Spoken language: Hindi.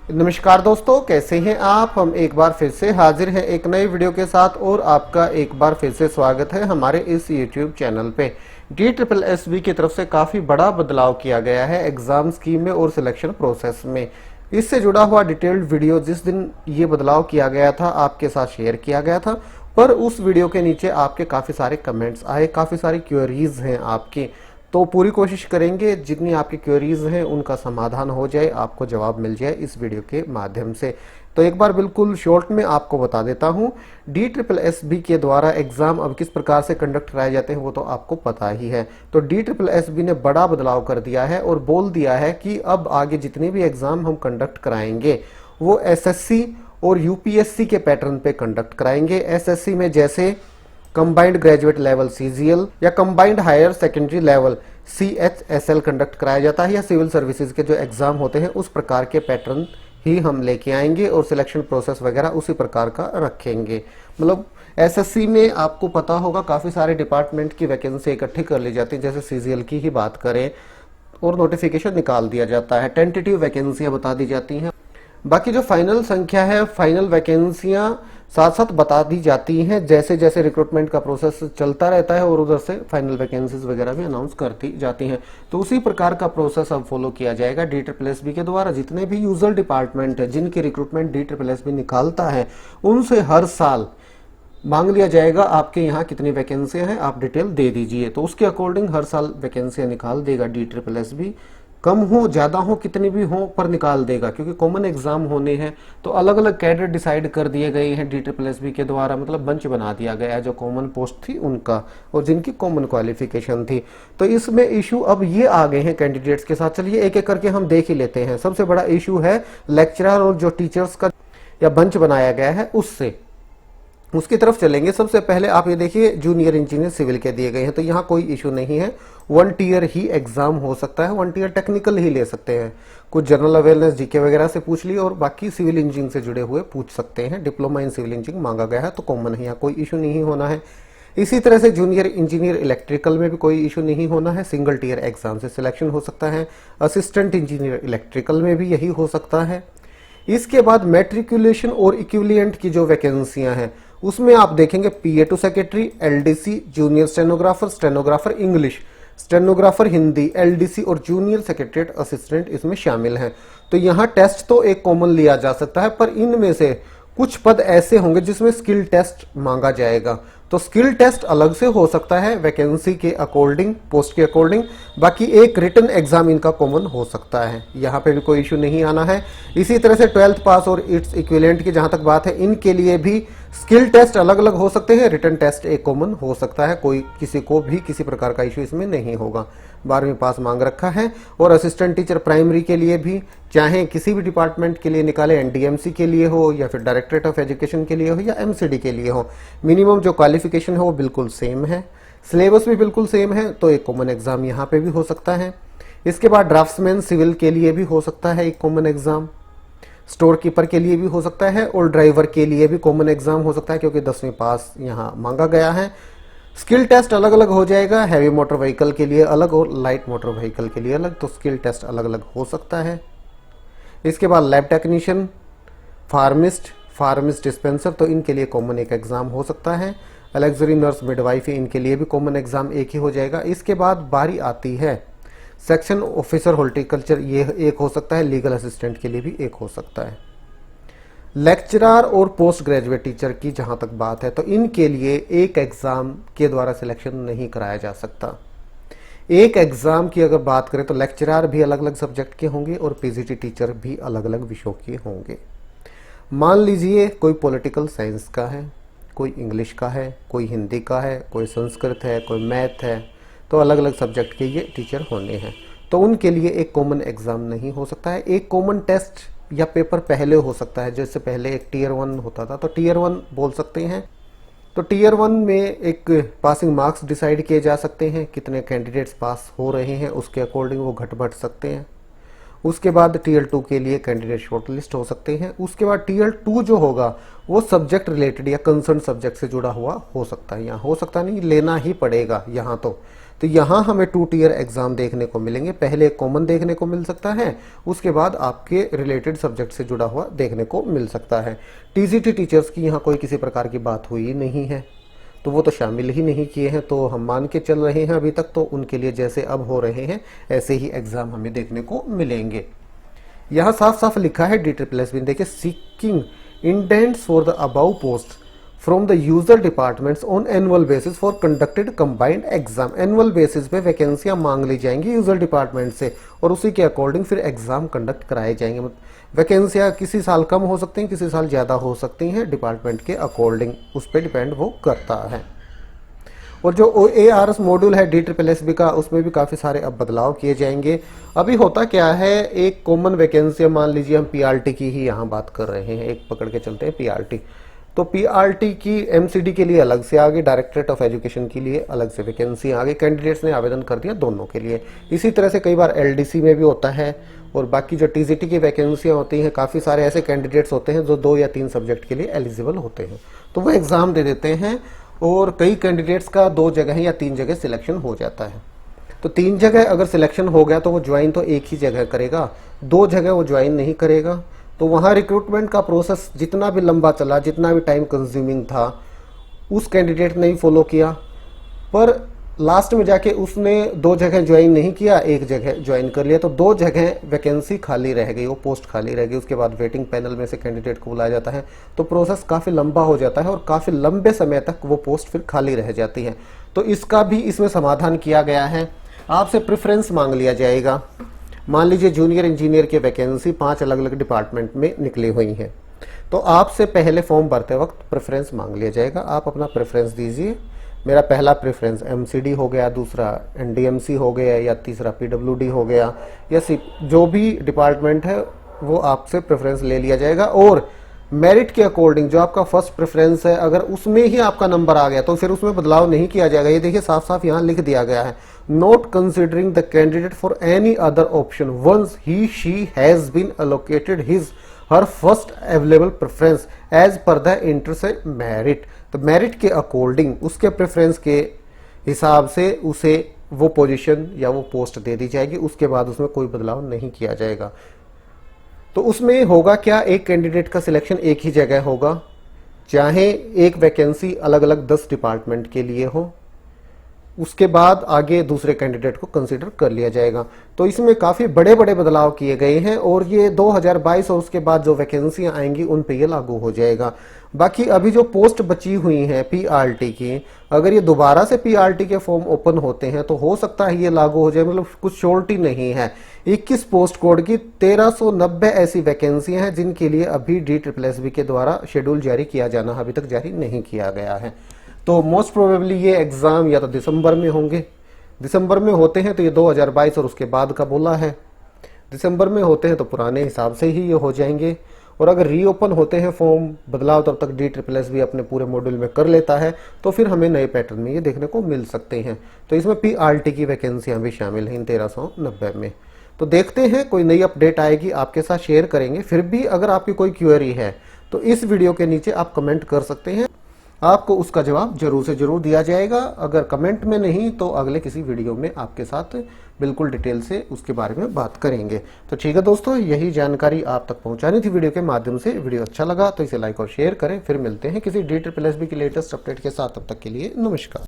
नमस्कार दोस्तों, कैसे हैं आप। हम एक बार फिर से हाजिर हैं एक नए वीडियो के साथ और आपका एक बार फिर से स्वागत है हमारे इस YouTube चैनल पे। DSSB की तरफ से काफ़ी बड़ा बदलाव किया गया है एग्ज़ाम स्कीम में और सिलेक्शन प्रोसेस में। इससे जुड़ा हुआ डिटेल्ड वीडियो जिस दिन ये बदलाव किया गया था आपके साथ शेयर किया गया था, पर उस वीडियो के नीचे आपके काफ़ी सारे कमेंट्स आए, काफ़ी सारी क्वेरीज हैं आपकी। तो पूरी कोशिश करेंगे जितनी आपकी क्वेरीज हैं उनका समाधान हो जाए, आपको जवाब मिल जाए इस वीडियो के माध्यम से। तो एक बार बिल्कुल शॉर्ट में आपको बता देता हूं, DSSB के द्वारा एग्जाम अब किस प्रकार से कंडक्ट कराए जाते हैं वो तो आपको पता ही है। तो DSSB ने बड़ा बदलाव कर दिया है और बोल दिया है कि अब आगे जितने भी एग्जाम हम कंडक्ट कराएंगे वो SSC और UPSC के पैटर्न पे कंडक्ट कराएंगे। SSC में जैसे कंबाइंड ग्रेजुएट लेवल CGL या combined higher secondary level CHSL conduct कराया जाता है, या सिविल सर्विसेज के जो एग्जाम होते हैं उस प्रकार के पैटर्न ही हम लेके आएंगे और सिलेक्शन प्रोसेस वगैरह उसी प्रकार का रखेंगे। मतलब SSC में आपको पता होगा काफ़ी सारे डिपार्टमेंट की वैकेंसी इकट्ठी कर ली जाती है, जैसे CGL की ही बात करें और नोटिफिकेशन निकाल दिया जाता है, टेंटेटिव वैकेंसियाँ बता दी जाती हैं। बाकी जो फाइनल संख्या है, फाइनल वैकेंसियां साथ साथ बता दी जाती हैं जैसे जैसे रिक्रूटमेंट का प्रोसेस चलता रहता है और उधर से फाइनल वैकेंसीज वगैरह भी अनाउंस करती जाती हैं। तो उसी प्रकार का प्रोसेस अब फॉलो किया जाएगा DSSB के द्वारा। जितने भी यूजर डिपार्टमेंट है जिनकी रिक्रूटमेंट DSSB निकालता है उनसे हर साल मांग लिया जाएगा आपके यहाँ कितनी वैकेंसियां हैं, आप डिटेल दे दीजिए। तो उसके अकॉर्डिंग हर साल वैकेंसियां निकाल देगा DSSB। कम हो ज़्यादा हो कितनी भी हो पर निकाल देगा, क्योंकि कॉमन एग्जाम होने हैं तो अलग अलग कैडर डिसाइड कर दिए गए हैं DSSB के द्वारा। मतलब बंच बना दिया गया है जो कॉमन पोस्ट थी उनका और जिनकी कॉमन क्वालिफिकेशन थी। तो इसमें इशू अब ये आ गए हैं कैंडिडेट्स के साथ। चलिए एक एक करके हम देख ही लेते हैं। सबसे बड़ा इशू है लेक्चरर और जो टीचर्स का या बंच बनाया गया है उसकी तरफ चलेंगे। सबसे पहले आप ये देखिए जूनियर इंजीनियर सिविल के दिए गए हैं, तो यहाँ कोई इशू नहीं है। 1 टीयर ही एग्जाम हो सकता है, 1 टीयर टेक्निकल ही ले सकते हैं। कुछ जनरल अवेयरनेस जीके वगैरह से पूछ ली और बाकी सिविल इंजीनियरिंग से जुड़े हुए पूछ सकते हैं। डिप्लोमा इन सिविल इंजीनियरिंग मांगा गया है तो कॉमन है, यहाँ कोई इशू नहीं होना है। इसी तरह से जूनियर इंजीनियर इलेक्ट्रिकल में भी कोई इशू नहीं होना है, सिंगल टीयर एग्जाम से सिलेक्शन हो सकता है। असिस्टेंट इंजीनियर इलेक्ट्रिकल में भी यही हो सकता है। इसके बाद मैट्रिकुलेशन और इक्विवेलेंट की जो वैकेंसियां हैं उसमें आप देखेंगे PA2 secretary, LDC, junior stenographer, stenographer English, stenographer Hindi, LDC और जूनियर सेक्रेटरीट असिस्टेंट इसमें शामिल हैं। तो यहाँ टेस्ट तो एक कॉमन लिया जा सकता है, पर इनमें से कुछ पद ऐसे होंगे जिसमें स्किल टेस्ट मांगा जाएगा। तो स्किल टेस्ट अलग से हो सकता है वैकेंसी के अकॉर्डिंग, पोस्ट के अकॉर्डिंग। बाकी एक रिटन एग्जाम इनका कॉमन हो सकता है, यहाँ पे भी कोई इशू नहीं आना है। इसी तरह से 12th पास और इट्स इक्विवेलेंट की जहां तक बात है, इनके लिए भी स्किल टेस्ट अलग अलग हो सकते हैं, रिटन टेस्ट एक कॉमन हो सकता है। कोई किसी को भी किसी प्रकार का इशू इसमें नहीं होगा। 12वीं पास मांग रखा है। और असिस्टेंट टीचर प्राइमरी के लिए भी, चाहे किसी भी डिपार्टमेंट के लिए निकाले, NDMC के लिए हो या फिर डायरेक्टरेट ऑफ एजुकेशन के लिए हो या MCD के लिए हो, मिनिमम जो क्वालिफिकेशन है वो बिल्कुल सेम है, सिलेबस भी बिल्कुल सेम है, तो एक कॉमन एग्जाम यहाँ पे भी हो सकता है। इसके बाद ड्राफ्ट्समैन सिविल के लिए भी हो सकता है एक कॉमन एग्जाम, स्टोर कीपर के लिए भी हो सकता है और ड्राइवर के लिए भी कॉमन एग्जाम हो सकता है, क्योंकि 10वीं पास यहाँ मांगा गया है। स्किल टेस्ट अलग अलग हो जाएगा, हैवी मोटर व्हीकल के लिए अलग और लाइट मोटर व्हीकल के लिए अलग, तो स्किल टेस्ट अलग अलग हो सकता है। इसके बाद लैब टेक्नीशियन, फार्मिस्ट डिस्पेंसर, तो इनके लिए कॉमन एक एग्जाम हो सकता है। अलग्जरी नर्स, मिडवाइफ, इनके लिए भी कॉमन एग्जाम एक ही हो जाएगा। इसके बाद बारी आती है सेक्शन ऑफिसर हॉर्टिकल्चर, ये एक हो सकता है। लीगल असिस्टेंट के लिए भी एक हो सकता है। लेक्चरर और पोस्ट ग्रेजुएट टीचर की जहां तक बात है तो इनके लिए एक एग्जाम के द्वारा सिलेक्शन नहीं कराया जा सकता। एक एग्जाम की अगर बात करें तो लेक्चरर भी अलग अलग सब्जेक्ट के होंगे और PGT टीचर भी अलग अलग विषयों के होंगे। मान लीजिए कोई पॉलिटिकल साइंस का है, कोई इंग्लिश का है, कोई हिंदी का है, कोई संस्कृत है, कोई मैथ है, तो अलग अलग सब्जेक्ट के ये टीचर होने हैं। तो उनके लिए एक कॉमन एग्जाम नहीं हो सकता है। एक कॉमन टेस्ट या पेपर पहले हो सकता है, जैसे पहले एक टीयर 1 होता था तो टीयर 1 बोल सकते हैं। तो टीयर 1 में एक पासिंग मार्क्स डिसाइड किए जा सकते हैं, कितने कैंडिडेट्स पास हो रहे हैं उसके अकॉर्डिंग वो घट बढ़ सकते हैं। उसके बाद टीयर 2 के लिए कैंडिडेट शॉर्टलिस्ट हो सकते हैं। उसके बाद टीयर 2 जो होगा वो सब्जेक्ट रिलेटेड या कंसर्न सब्जेक्ट से जुड़ा हुआ हो सकता है, यहाँ हो सकता नहीं, लेना ही पड़ेगा यहाँ तो यहाँ हमें 2 टियर एग्जाम देखने को मिलेंगे। पहले कॉमन देखने को मिल सकता है, उसके बाद आपके रिलेटेड सब्जेक्ट से जुड़ा हुआ देखने को मिल सकता है। टीजीटी टीचर्स की यहाँ कोई किसी प्रकार की बात हुई नहीं है, तो वो तो शामिल ही नहीं किए हैं, तो हम मान के चल रहे हैं अभी तक तो उनके लिए जैसे अब हो रहे हैं ऐसे ही एग्जाम हमें देखने को मिलेंगे। यहाँ साफ साफ लिखा है DSSS देखिए, seeking indents for the above post from the user departments on annual basis for conducted combined exam. Annual basis पे वैकेंसियां मांग ली जाएंगी यूजर डिपार्टमेंट से और उसी के अकॉर्डिंग फिर एग्जाम कंडक्ट कराए जाएंगे। वैकेंसियां किसी साल कम हो सकती हैं, किसी साल ज़्यादा हो सकती हैं, डिपार्टमेंट के अकॉर्डिंग उस पर डिपेंड वो करता है। और जो OARS मॉड्यूल है DSSS का, उसमें भी काफ़ी सारे अब बदलाव किए जाएंगे। अभी होता क्या है, एक कॉमन वैकेंसी, मान लीजिए हम PRT की ही यहाँ बात कर रहे हैं, एक पकड़ के चलते हैं PRT, तो PRT की MCD के लिए अलग से आ गई, डायरेक्टरेट ऑफ एजुकेशन के लिए अलग से वैकेंसी आ गई, कैंडिडेट्स ने आवेदन कर दिया दोनों के लिए। इसी तरह से कई बार LDC में भी होता है। और बाकी जो TGT की वैकेंसियाँ होती हैं, काफ़ी सारे ऐसे कैंडिडेट्स होते हैं जो 2 या 3 सब्जेक्ट के लिए एलिजिबल होते हैं, तो वो एग्ज़ाम दे देते हैं और कई कैंडिडेट्स का 2 जगह या 3 जगह सिलेक्शन हो जाता है। तो 3 जगह अगर सिलेक्शन हो गया तो वो ज्वाइन तो एक ही जगह करेगा, 2 जगह वो ज्वाइन नहीं करेगा। तो वहाँ रिक्रूटमेंट का प्रोसेस जितना भी लंबा चला, जितना भी टाइम कंज्यूमिंग था, उस कैंडिडेट ने ही फॉलो किया, पर लास्ट में जाके उसने 2 जगह ज्वाइन नहीं किया, 1 जगह ज्वाइन कर लिया, तो 2 जगह वैकेंसी खाली रह गई, वो पोस्ट खाली रह गई। उसके बाद वेटिंग पैनल में से कैंडिडेट को बुलाया जाता है, तो प्रोसेस काफ़ी लंबा हो जाता है और काफ़ी लंबे समय तक वो पोस्ट फिर खाली रह जाती है। तो इसका भी इसमें समाधान किया गया है। आपसे प्रेफरेंस मांग लिया जाएगा। मान लीजिए जूनियर इंजीनियर की वैकेंसी 5 अलग अलग डिपार्टमेंट में निकली हुई हैं, तो आपसे पहले फॉर्म भरते वक्त प्रेफरेंस मांग लिया जाएगा। आप अपना प्रेफरेंस दीजिए, मेरा पहला प्रेफरेंस MCD हो गया, दूसरा NDMC हो गया, या तीसरा PWD हो गया, या जो भी डिपार्टमेंट है वो आपसे प्रेफरेंस ले लिया जाएगा। और मेरिट के अकॉर्डिंग जो आपका फर्स्ट प्रेफरेंस है, अगर उसमें ही आपका नंबर आ गया तो फिर उसमें बदलाव नहीं किया जाएगा। ये देखिए साफ साफ यहाँ लिख दिया गया है, not considering the candidate for any other option once he she has been allocated his her first available preference as per the inter merit. तो मेरिट के अकॉर्डिंग उसके प्रेफरेंस के हिसाब से उसे वो पोजीशन या वो पोस्ट दे दी जाएगी, उसके बाद उसमें कोई बदलाव नहीं किया जाएगा। तो उसमें होगा क्या, एक कैंडिडेट का सिलेक्शन एक ही जगह होगा, चाहे एक वैकेंसी अलग अलग 10 डिपार्टमेंट के लिए हो, उसके बाद आगे दूसरे कैंडिडेट को कंसीडर कर लिया जाएगा। तो इसमें काफ़ी बड़े बड़े बदलाव किए गए हैं और ये 2022 और उसके बाद जो वैकेंसियां आएंगी उन पे ये लागू हो जाएगा। बाकी अभी जो पोस्ट बची हुई हैं PRT की, अगर ये दोबारा से PRT के फॉर्म ओपन होते हैं तो हो सकता है ये लागू हो जाए, मतलब कुछ श्योरिटी नहीं है। 21 पोस्ट कोड की 1390 ऐसी वैकेंसियां हैं जिनके लिए अभी DSSS के द्वारा शेड्यूल जारी किया जाना अभी तक जारी नहीं किया गया है। तो मोस्ट प्रोबेबली ये एग्ज़ाम या तो दिसंबर में होंगे, दिसंबर में होते हैं तो ये 2022 और उसके बाद का बोला है, दिसंबर में होते हैं तो पुराने हिसाब से ही ये हो जाएंगे। और अगर रीओपन होते हैं फॉर्म, बदलाव तब तक DSSS भी अपने पूरे मॉड्यूल में कर लेता है, तो फिर हमें नए पैटर्न में ये देखने को मिल सकते हैं। तो इसमें PRT की वैकेंसियाँ भी शामिल हैं इन 1390 में। तो देखते हैं, कोई नई अपडेट आएगी आपके साथ शेयर करेंगे। फिर भी अगर आपकी कोई क्वेरी है तो इस वीडियो के नीचे आप कमेंट कर सकते हैं, आपको उसका जवाब जरूर से जरूर दिया जाएगा। अगर कमेंट में नहीं तो अगले किसी वीडियो में आपके साथ बिल्कुल डिटेल से उसके बारे में बात करेंगे। तो ठीक है दोस्तों, यही जानकारी आप तक पहुंचानी थी वीडियो के माध्यम से। वीडियो अच्छा लगा तो इसे लाइक और शेयर करें। फिर मिलते हैं किसी DSSS की लेटेस्ट अपडेट के साथ, तब तक के लिए नमस्कार।